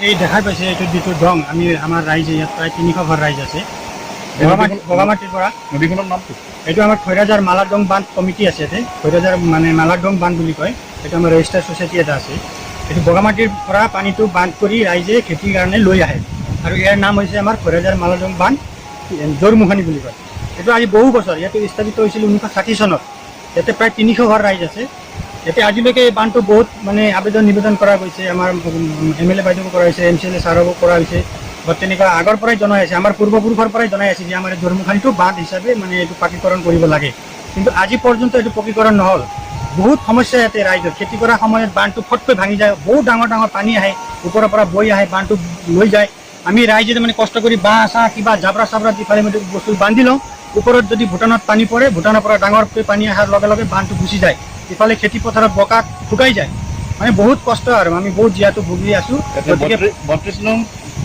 এই দেখা পাইছে এইটো যিটো দং আমি আমাৰ ৰাইজে ইয়াত প্ৰায় 300 ঘৰ ৰাইজ আছে বগামাটিৰ পৰা। নদীখনৰ নামটো এইটো আমাৰ খৈৰাজাৰ মালাডং বান্ধ কমিটি আছে ইয়াতে, খৈৰাজাৰ মানে মালাডং বান্ধ বুলি কয়। এইটো আমাৰ ৰেজিষ্টাৰ ছ'চাইটি এটা আছে। এইটো বগামাটিৰ পৰা পানীটো বান্ধ কৰি ৰাইজে খেতিৰ কাৰণে লৈ আহে আৰু ইয়াৰ নাম হৈছে আমাৰ খৈৰাজাৰ মালাডং বান্ধ জোৰমুখানি বুলি কয়। এইটো আজি বহু বছৰ ইয়াতে স্থাপিত হৈছিল 1960 চনত। ইয়াতে প্ৰায় 300 ঘৰ ৰাইজ আছে। ইয়াতে আজিলৈকে এই বান্ধটো বহুত মানে আবেদন নিবেদন কৰা গৈছে, আমাৰ MLA বাইদেউকো কৰা হৈছে, MCLA ছাৰকো কৰা হৈছে, বা তেনেকুৱা আগৰ পৰাই জনাই আছে, আমাৰ পূৰ্বপুৰুষৰ পৰাই জনাই আছে যে আমাৰ এই জোৰমুখানিটো বান্ধ হিচাপে মানে এইটো পকীকৰণ কৰিব লাগে। কিন্তু আজি পৰ্যন্ত এইটো পকীকৰণ নহ'ল। বহুত সমস্যা ইয়াতে ৰাইজৰ, খেতি কৰাৰ সময়ত বান্ধটো ফটকৈ ভাঙি যায়, বহুত ডাঙৰ ডাঙৰ পানী আহে, ওপৰৰ পৰা বৈ আহে, বান্ধটো লৈ যায়। আমি ৰাইজে মানে কষ্ট কৰি বাঁহ চাহ কিবা জাবৰা চাবৰা দি ফালে বস্তু বান্ধি লওঁ। ওপৰত যদি ভূটানত পানী পৰে, ভূটানৰ পৰা ডাঙৰকৈ পানী অহাৰ লগে লগে বান্ধটো গুচি যায়। ইফালে খেতি পথাৰত বোকাত শুকাই যায়। মানে বহুত কষ্ট আৰু আমি বহুত জীয়াটো ভুগি আছোঁ। গতিকে 32 নং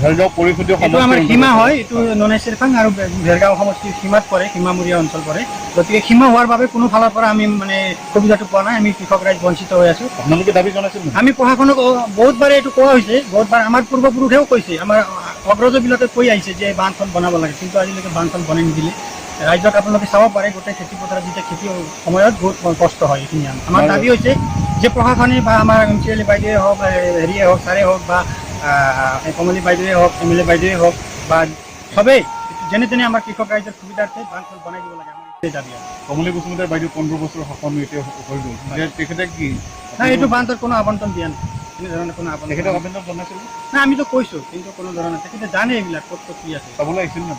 ভেৰগাঁও পৰিষদীয় এইটো আমাৰ সীমা হয়, এইটো ননাই চেৰফাং আৰু ভেৰগাঁও সমষ্টিৰ সীমাত পৰে, সীমামূৰীয়া অঞ্চল পৰে। গতিকে সীমা হোৱাৰ বাবে কোনো ফালৰ পৰা আমি মানে সুবিধাটো পোৱা নাই। আমি কৃষক ৰাইজ বঞ্চিত হৈ আছোঁ। আপোনালোকে দাবী জনাইছিল? আমি প্ৰশাসনক বহুতবাৰে এইটো কোৱা হৈছে, বহুতবাৰ আমাৰ পূৰ্বপুৰুষেও কৈছে, আমাৰ অগ্ৰজবিলাকে কৈ আহিছে যে বান্ধখন বনাব লাগে, কিন্তু আজিলৈকে বান্ধখন বনাই নিদিলে। ৰাইজক আপোনালোকে চাব পাৰে, গোটেই খেতি পথাৰত যেতিয়া খেতিৰ সময়ত বহুত কষ্ট হয়। এইখিনি আমাৰ দাবী হৈছে যে প্ৰশাসনে বা আমাৰ MCLA বাইদেৱে হওক, হেৰিয়ে হওক, ছাৰে হওক, বা কমলী বাইদেৱে হওক, MLA বাইদেৱে হওক, বা চবেই যেনে তেনে আমাৰ কৃষক ৰাইজৰ সুবিধাৰ্থে বান্ধখন বনাই দিব লাগে, আমাৰ এইটোৱে দাবী আছে। কমলী বসুমতাৰ বাইদেউ 15 বছৰ শাসন এতিয়া হৈ গ'ল, তেখেতে কি নাই, এইটো বান্ধৰ কোনো আবণ্টন দিয়া নাই, এনেধৰণৰ কোনো আবণ্টন। তেখেতে আবেদন জনাইছিল? নাই, আমিতো কৈছোঁ, কিন্তু কোনো ধৰণৰ তেখেতে জানে এইবিলাক ক'ত ক'ত কি আছে। চাবলৈ আহিছিল নে?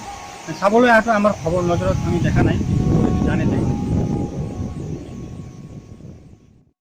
চাবলৈ অহাটো আমাৰ খবৰ নজৰত আমি দেখা নাই, কিন্তু জানে তেখেতে।